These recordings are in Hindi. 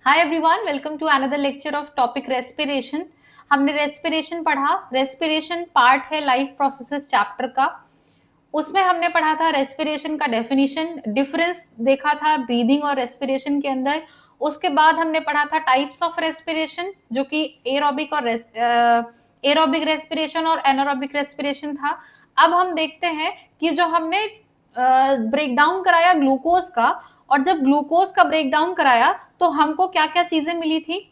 Hi everyone, welcome to another lecture of topic respiration. हमने रेस्पिरेशन पढ़ा। रेस्पिरेशन पार्ट है लाइफ प्रोसेसेस चैप्टर का। उसमें हमने पढ़ा था रेस्पिरेशन का डेफिनेशन, डिफरेंस देखा था ब्रीदिंग और रेस्पिरेशन के अंदर। उसके बाद हमने पढ़ा था टाइप्स ऑफ रेस्पिरेशन, जो कि एरोबिक और एरोबिक रेस्पिरेशन और एनारोबिक रेस्पिरेशन था। अब हम देखते हैं कि जो हमने ब्रेक डाउन कराया ग्लूकोज का, और जब ग्लूकोज का ब्रेक डाउन कराया तो हमको क्या क्या चीजें मिली थी।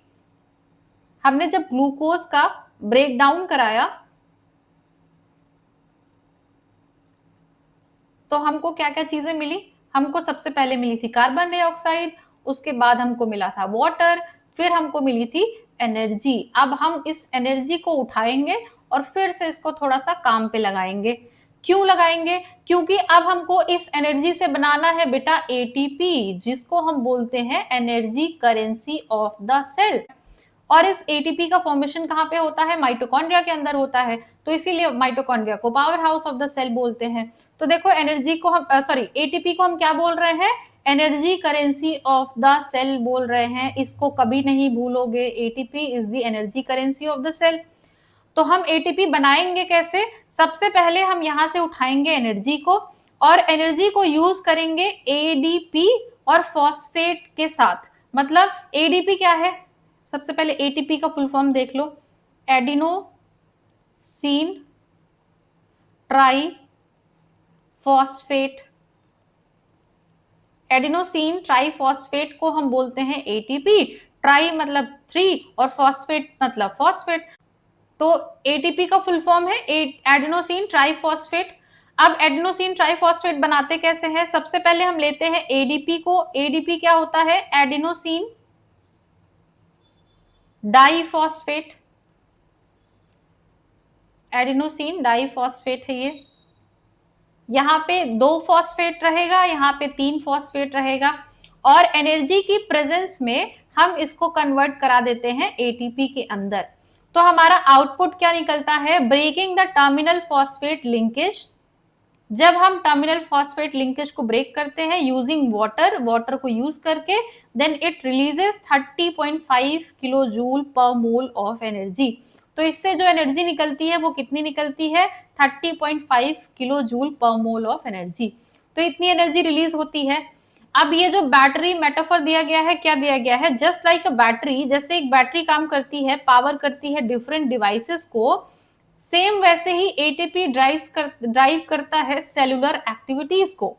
हमने जब ग्लूकोज का ब्रेक डाउन कराया तो हमको क्या क्या चीजें मिली। हमको सबसे पहले मिली थी कार्बन डाइऑक्साइड, उसके बाद हमको मिला था वाटर, फिर हमको मिली थी एनर्जी। अब हम इस एनर्जी को उठाएंगे और फिर से इसको थोड़ा सा काम पे लगाएंगे। क्यों लगाएंगे? क्योंकि अब हमको इस एनर्जी से बनाना है बेटा एटीपी, जिसको हम बोलते हैं energy currency of the cell. और इस एटीपी का फॉर्मेशन कहाँ पे होता है? माइटोकॉन्ड्रिया के अंदर होता है। तो इसीलिए माइटोकॉन्ड्रिया को power house of the cell बोलते हैं। तो देखो एनर्जी को हम एटीपी को हम क्या बोल रहे हैं? Energy currency of the cell बोल रहे हैं। इसको कभी नहीं भूलोगे, ATP is the energy currency of the cell. तो हम एटीपी बनाएंगे कैसे? सबसे पहले हम यहां से उठाएंगे एनर्जी को, और एनर्जी को यूज करेंगे एडीपी और फॉस्फेट के साथ। मतलब एडीपी क्या है? सबसे पहले एटीपी का फुल फॉर्म देख लो, adenosine triphosphate. Adenosine triphosphate को हम बोलते हैं एटीपी। ट्राई मतलब 3 और फॉस्फेट मतलब फॉस्फेट। तो एटीपी का फुल फॉर्म है एडिनोसिन ट्राइफॉस्फेट। अब एडिनोसिन ट्राइफॉस्फेट बनाते कैसे हैं? सबसे पहले हम लेते हैं एडीपी को। एडीपी क्या होता है? Adenosine diphosphate. एडिनोसिन डाइफॉस्फेट है ये। यहां पे 2 फॉस्फेट रहेगा, यहां पे 3 फॉस्फेट रहेगा, और एनर्जी की प्रेजेंस में हम इसको कन्वर्ट करा देते हैं एटीपी के अंदर। तो हमारा आउटपुट क्या निकलता है? Breaking the terminal phosphate linkage. जब हम टर्मिनल फॉस्फेट लिंकेज को ब्रेक करते हैं यूजिंग वाटर, वाटर को यूज करके, then it releases 30.5 kilo joule per mole of energy. तो इससे जो एनर्जी निकलती है वो कितनी निकलती है? 30.5 kilo joule per mole of energy. तो इतनी एनर्जी रिलीज होती है। अब ये जो बैटरी मेटाफर दिया गया है, क्या दिया गया है? जस्ट लाइक अ बैटरी, जैसे एक बैटरी काम करती है, पावर करती है डिफरेंट डिवाइसेस को, सेम वैसे ही एटीपी ड्राइव करता है सेलुलर एक्टिविटीज को।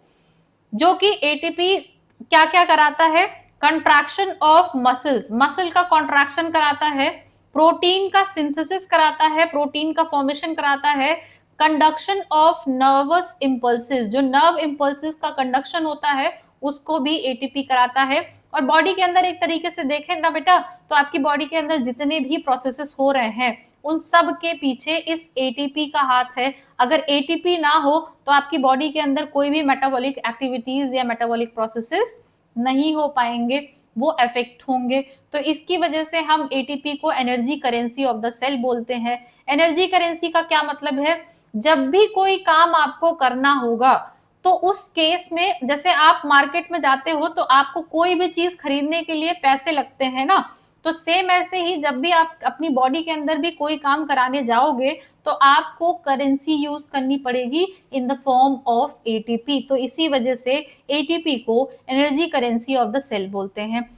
जो कि एटीपी क्या क्या कराता है? कंट्रैक्शन ऑफ मसल्स, मसल का कॉन्ट्रैक्शन कराता है, प्रोटीन का सिंथेसिस कराता है, प्रोटीन का फॉर्मेशन कराता है, कंडक्शन ऑफ नर्वस इंपल्सेस, जो नर्व इंपल्सेस का कंडक्शन होता है उसको भी एटीपी कराता है। और बॉडी के अंदर एक तरीके से देखें ना बेटा, तो आपकी बॉडी के अंदर जितने भी प्रोसेसेस हो रहे हैं उन सब के पीछे इस एटीपी का हाथ है। अगर एटीपी ना हो तो आपकी बॉडी के अंदर कोई भी मेटाबॉलिक एक्टिविटीज या मेटाबॉलिक प्रोसेसेस नहीं हो पाएंगे, वो अफेक्ट होंगे। तो इसकी वजह से हम एटीपी को energy currency of the cell बोलते हैं। एनर्जी करेंसी का क्या मतलब है? जब भी कोई काम आपको करना होगा तो उस केस में, जैसे आप मार्केट में जाते हो तो आपको कोई भी चीज खरीदने के लिए पैसे लगते हैं ना, तो सेम ऐसे ही जब भी आप अपनी बॉडी के अंदर भी कोई काम कराने जाओगे तो आपको करेंसी यूज करनी पड़ेगी in the form of ATP. तो इसी वजह से एटीपी को energy currency of the cell बोलते हैं।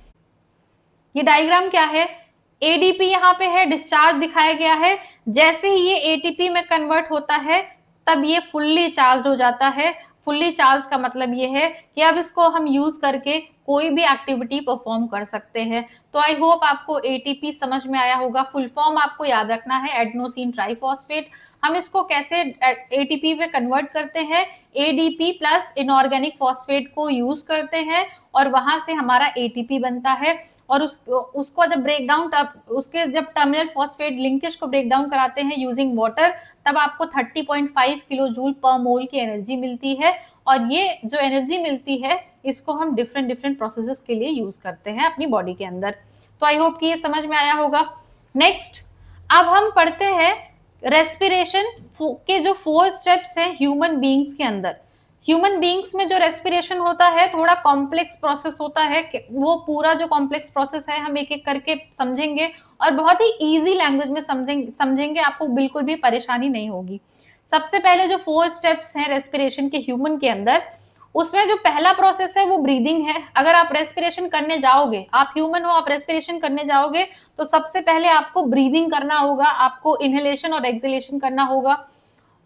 ये डायग्राम क्या है? एडीपी यहाँ पे है, डिस्चार्ज दिखाया गया है। जैसे ही ये एटीपी में कन्वर्ट होता है तब ये फुल्ली चार्ज हो जाता है। फुल्ली चार्ज का मतलब ये है कि अब इसको हम यूज करके कोई भी एक्टिविटी परफॉर्म कर सकते हैं। तो आई होप आपको एटीपी समझ में आया होगा। फुल फॉर्म आपको याद रखना है एडेनोसिन ट्राइफॉस्फेट। हम इसको कैसे एटीपी पे कन्वर्ट करते हैं? एडीपी प्लस इनऑर्गेनिक फॉस्फेट को यूज करते हैं और वहां से हमारा एटीपी बनता है। और उसको जब ब्रेक डाउन, उसके जब टर्मिनल फॉस्फेट लिंकेज को ब्रेक डाउन कराते हैं यूजिंग वाटर, तब आपको 30.5 किलो जूल पर मोल की एनर्जी मिलती है। और ये जो एनर्जी मिलती है इसको हम डिफरेंट प्रोसेसेस के लिए यूज करते हैं अपनी बॉडी के अंदर। तो आई होप कि ये समझ में आया होगा। नेक्स्ट अब हम पढ़ते हैं रेस्पिरेशन के जो 4 स्टेप्स हैं ह्यूमन बीइंग्स के अंदर। ह्यूमन बींग्स में जो रेस्पिरेशन होता है थोड़ा कॉम्प्लेक्स प्रोसेस होता है, वो पूरा जो कॉम्प्लेक्स प्रोसेस है हम एक एक करके समझेंगे और बहुत ही इजी लैंग्वेज में समझेंगे, आपको बिल्कुल भी परेशानी नहीं होगी। सबसे पहले जो 4 स्टेप्स हैं रेस्पिरेशन के ह्यूमन के अंदर, उसमें जो पहला प्रोसेस है वो ब्रीदिंग है। अगर आप रेस्पिरेशन करने जाओगे, आप ह्यूमन हो, आप रेस्पिरेशन करने जाओगे तो सबसे पहले आपको ब्रीदिंग करना होगा, आपको इनहेलेशन और एक्सहेलेशन करना होगा।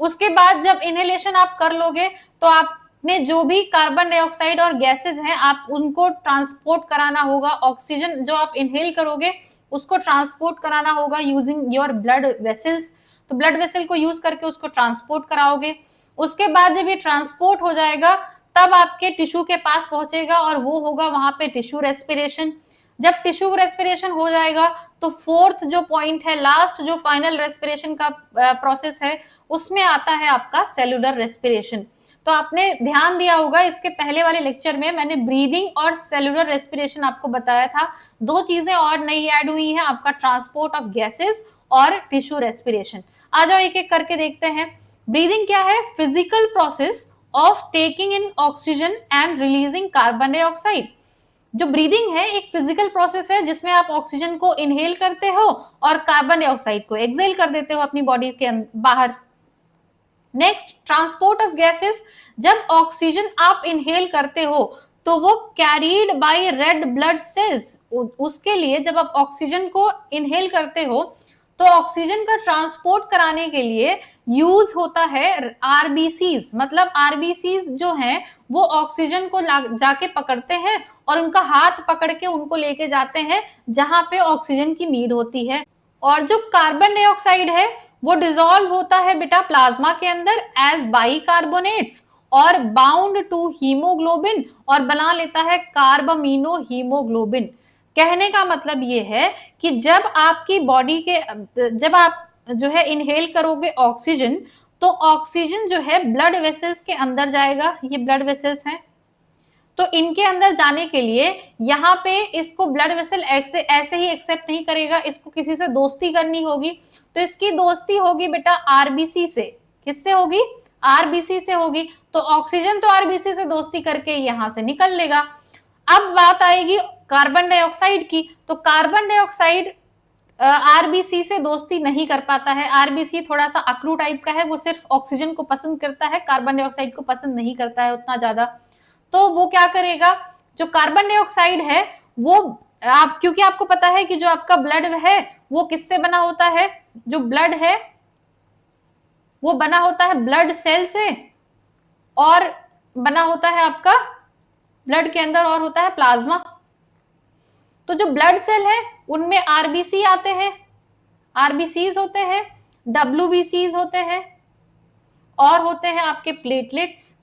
उसके बाद जब इनहेलेशन आप कर लोगे तो आपने जो भी कार्बन डाइऑक्साइड और गैसेस हैं आप उनको ट्रांसपोर्ट कराना होगा। ऑक्सीजन जो आप इनहेल करोगे उसको ट्रांसपोर्ट कराना होगा यूजिंग योर ब्लड वेसल्स, तो ब्लड वेसल को यूज करके उसको ट्रांसपोर्ट कराओगे। उसके बाद जब ये ट्रांसपोर्ट हो जाएगा तब आपके टिश्यू के पास पहुंचेगा और वो होगा वहां पे टिश्यू रेस्पिरेशन। जब टिश्यू रेस्पिरेशन हो जाएगा तो फोर्थ जो पॉइंट है, लास्ट जो फाइनल रेस्पिरेशन का प्रोसेस है, उसमें आता है आपका सेलुलर रेस्पिरेशन। तो आपने ध्यान दिया होगा इसके पहले वाले लेक्चर में मैंने ब्रीदिंग और सेलुलर रेस्पिरेशन आपको बताया था। 2 चीजें और नई ऐड हुई हैं, आपका ट्रांसपोर्ट ऑफ गैसेस और टिश्यू रेस्पिरेशन। आ जाओ एक एक करके देखते हैं। ब्रीदिंग क्या है? Physical process of taking in oxygen and releasing carbon dioxide. जो ब्रीदिंग है एक फिजिकल प्रोसेस है जिसमें आप ऑक्सीजन को इनहेल करते हो और कार्बन डाइऑक्साइड को एक्सहेल कर देते हो अपनी बॉडी के बाहर। Next, transport of gases. जब ऑक्सीजन आप इनहेल करते हो तो वो carried bye red blood cells, उसके लिए जब आप ऑक्सीजन को इनहेल करते हो तो ऑक्सीजन का ट्रांसपोर्ट कराने के लिए यूज होता है आरबीसीज। मतलब आरबीसीज जो हैं वो ऑक्सीजन को जाके पकड़ते हैं और उनका हाथ पकड़ के उनको लेके जाते हैं जहां पे ऑक्सीजन की नीड होती है। और जो कार्बन डाइऑक्साइड है वो डिसॉल्व होता है बेटा प्लाज्मा के अंदर एज बाइकार्बोनेट्स और बाउंड टू हीमोग्लोबिन और बना लेता है कार्बामिनो हीमोग्लोबिन। कहने का मतलब ये है कि जब आपकी बॉडी के जब आप जो है इनहेल करोगे ऑक्सीजन तो ऑक्सीजन जो है ब्लड वेसल्स के अंदर जाएगा। ये ब्लड वेसल्स हैं, तो इनके अंदर जाने के लिए यहाँ पे इसको ब्लड वेसल ऐसे ही एक्सेप्ट नहीं करेगा, इसको किसी से दोस्ती करनी होगी। तो इसकी दोस्ती होगी बेटा आरबीसी से। किससे होगी? आरबीसी से होगी। तो ऑक्सीजन तो आरबीसी से दोस्ती करके यहाँ से निकल लेगा। अब बात आएगी कार्बन डाइऑक्साइड की। तो कार्बन डाइऑक्साइड आरबीसी से दोस्ती नहीं कर पाता है। आरबीसी थोड़ा सा अकड़ू टाइप का है, वो सिर्फ ऑक्सीजन को पसंद करता है, कार्बन डाइऑक्साइड को पसंद नहीं करता है उतना ज्यादा। तो वो क्या करेगा, जो कार्बन डाइऑक्साइड है वो क्योंकि आपको पता है कि जो आपका ब्लड है वो किससे बना होता है, जो ब्लड है वो बना होता है ब्लड सेल से और बना होता है आपका ब्लड के अंदर और होता है प्लाज्मा। तो जो ब्लड सेल है उनमें आरबीसी आते हैं, आरबीसीज होते हैं, डब्ल्यूबीसीज होते हैं और होते हैं आपके प्लेटलेट्स।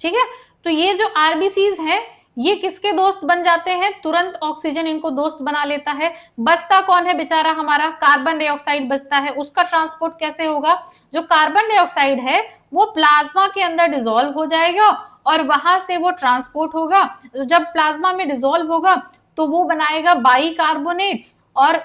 ठीक है, तो ये जो आरबीसीज हैं ये किसके दोस्त बन जाते हैं? तुरंत ऑक्सीजन इनको दोस्त बना लेता है। बचता कौन है बेचारा हमारा? कार्बन डाइऑक्साइड बचता है। उसका ट्रांसपोर्ट कैसे होगा? जो कार्बन डाइऑक्साइड है वो प्लाज्मा के अंदर डिसॉल्व हो जाएगा और वहां से वो ट्रांसपोर्ट होगा। जब प्लाज्मा में डिसॉल्व होगा तो वो बनाएगा बाइकार्बोनेट्स और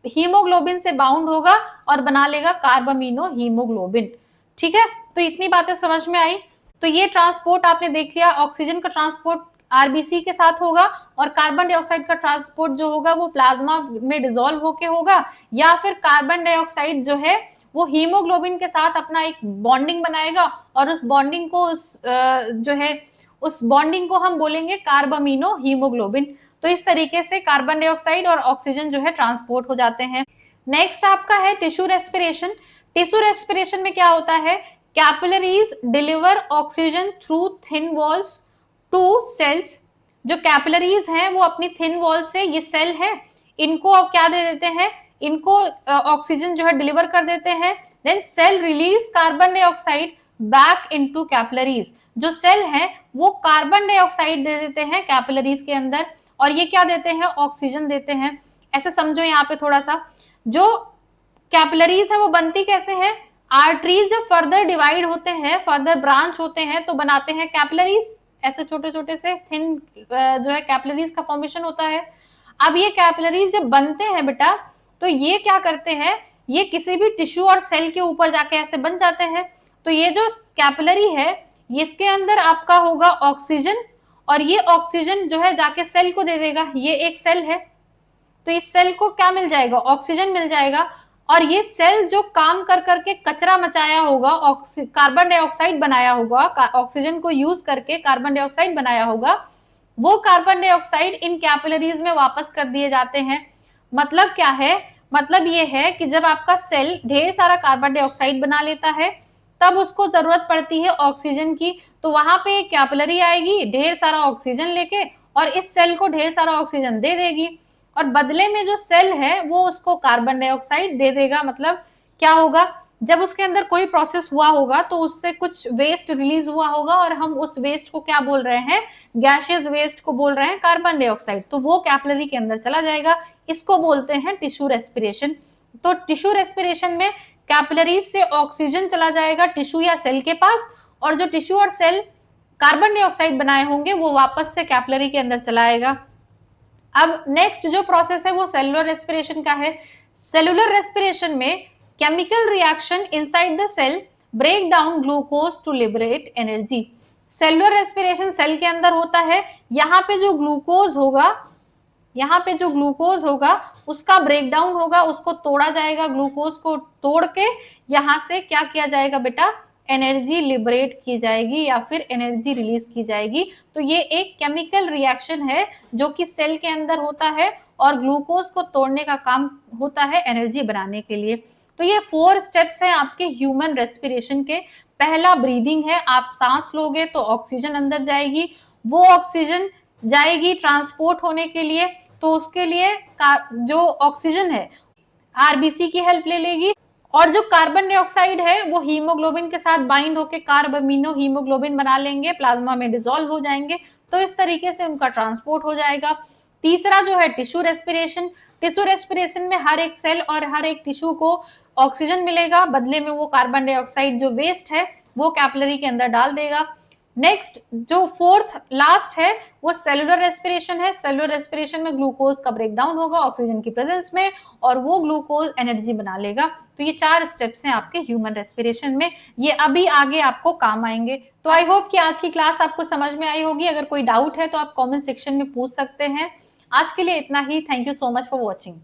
हीमोग्लोबिन से बाउंड होगा और बना लेगा कार्बामिनो हीमोग्लोबिन। ठीक है, तो इतनी बातें समझ में आई। तो ये ट्रांसपोर्ट आपने देख लिया, ऑक्सीजन का ट्रांसपोर्ट आरबीसी के साथ होगा और कार्बन डाइऑक्साइड का ट्रांसपोर्ट जो होगा वो प्लाज्मा में डिसॉल्व होके होगा, या फिर कार्बन डाइऑक्साइड जो है वो हीमोग्लोबिन के साथ अपना एक बॉन्डिंग बनाएगा और उस बॉन्डिंग को उस बॉन्डिंग को हम बोलेंगे कार्बामिनो हीमोग्लोबिन। तो इस तरीके से कार्बन डाइऑक्साइड और ऑक्सीजन जो है ट्रांसपोर्ट हो जाते हैं। नेक्स्ट आपका है टिश्यू रेस्पिरेशन। टिश्यू रेस्पिरेशन में क्या होता है? Capillaries deliver oxygen through thin walls to cells. जो कैपिलरीज हैं वो अपनी थिन वॉल से, ये सेल है, इनको अब क्या दे देते हैं? इनको ऑक्सीजन जो है डिलीवर कर देते हैं। Then cell release carbon dioxide back into capillaries. जो सेल है वो कार्बन डाइऑक्साइड दे देते हैं कैपिलरीज के अंदर और ये क्या देते हैं? ऑक्सीजन देते हैं। ऐसे समझो यहाँ पे थोड़ा सा, जो कैपिलरीज है वो बनती कैसे है? आर्टरीज जब फर्दर डिवाइड होते हैं, फर्दर ब्रांच होते हैं तो बनाते हैं कैपिलरीज। ऐसे छोटे छोटे से थिन जो है कैपिलरीज का फॉर्मेशन होता है। अब ये कैपिलरीज जब बनते हैं बेटा तो ये क्या करते हैं? ये किसी भी टिश्यू और सेल के ऊपर जाके ऐसे बन जाते हैं। तो ये जो कैपिलरी है इसके अंदर आपका होगा ऑक्सीजन, और ये ऑक्सीजन जो है जाके सेल को दे देगा। ये एक सेल है, तो इस सेल को क्या मिल जाएगा, ऑक्सीजन मिल जाएगा। और ये सेल जो काम कर करके कचरा मचाया होगा, कार्बन डाइऑक्साइड बनाया होगा, ऑक्सीजन को यूज करके कार्बन डाइऑक्साइड बनाया होगा, वो कार्बन डाइऑक्साइड इन कैपिलरीज में वापस कर दिए जाते हैं। मतलब क्या है, मतलब ये है कि जब आपका सेल ढेर सारा कार्बन डाइऑक्साइड बना लेता है तब उसको जरूरत पड़ती है ऑक्सीजन की, तो वहां पे एक कैपिलरी आएगी ढेर सारा ऑक्सीजन लेके और इस सेल को ढेर सारा ऑक्सीजन दे देगी, और बदले में जो सेल है वो उसको कार्बन डाइऑक्साइड दे देगा। मतलब क्या होगा, जब उसके अंदर कोई प्रोसेस हुआ होगा तो उससे कुछ वेस्ट रिलीज हुआ होगा और हम उस वेस्ट को क्या बोल रहे हैं, गैसियस वेस्ट को बोल रहे हैं कार्बन डाइऑक्साइड, तो वो कैपिलरी के अंदर चला जाएगा। इसको बोलते हैं टिश्यू रेस्पिरेशन। तो टिश्यू रेस्पिरेशन में कैपिलरीज से ऑक्सीजन चला जाएगा टिश्यू या सेल के पास, और जो टिश्यू और सेल कार्बन डाइऑक्साइड बनाए होंगे वो वापस से कैपिलरी के अंदर चला आएगा। अब नेक्स्ट जो प्रोसेस है वो सेलुलर रेस्पिरेशन का है। सेलुलर रेस्पिरेशन में chemical reaction inside the cell break down glucose to liberate energy. Cellular respiration cell के अंदर होता है, यहाँ पे जो ग्लूकोज होगा, यहाँ पे जो ग्लूकोज होगा उसका ब्रेकडाउन होगा, उसको तोड़ा जाएगा, ग्लूकोज को तोड़ के यहाँ से क्या किया जाएगा बेटा, एनर्जी लिबरेट की जाएगी या फिर एनर्जी रिलीज की जाएगी। तो ये एक केमिकल रिएक्शन है जो कि सेल के अंदर होता है और ग्लूकोज को तोड़ने का काम होता है एनर्जी बनाने के लिए। तो ये 4 स्टेप्स हैं आपके ह्यूमन रेस्पिरेशन के। पहला ब्रीदिंग है, आप सांस लोगे तो ऑक्सीजन अंदर जाएगी, वो ऑक्सीजन जाएगी ट्रांसपोर्ट होने के लिए, तो उसके लिए जो ऑक्सीजन है आरबीसी की हेल्प ले लेगी, और जो कार्बन डाइऑक्साइड है वो हीमोग्लोबिन के साथ बाइंड होकर कार्बामिनो हीमोग्लोबिन बना लेंगे, प्लाज्मा में डिसॉल्व हो जाएंगे, तो इस तरीके से उनका ट्रांसपोर्ट हो जाएगा। तीसरा जो है टिश्यू रेस्पिरेशन। टिश्यू रेस्पिरेशन में हर एक सेल और हर एक टिश्यू को ऑक्सीजन मिलेगा, बदले में वो कार्बन डाइऑक्साइड जो वेस्ट है वो कैपिलरी के अंदर डाल देगा। नेक्स्ट जो 4th लास्ट है वो सेलुलर रेस्पिरेशन है। सेलुलर रेस्पिरेशन में ग्लूकोज का ब्रेकडाउन होगा ऑक्सीजन की प्रेजेंस में और वो ग्लूकोज एनर्जी बना लेगा। तो ये 4 स्टेप्स हैं आपके ह्यूमन रेस्पिरेशन में, ये अभी आगे आपको काम आएंगे। तो आई होप कि आज की क्लास आपको समझ में आई होगी। अगर कोई डाउट है तो आप कमेंट सेक्शन में पूछ सकते हैं। आज के लिए इतना ही। Thank you so much for watching.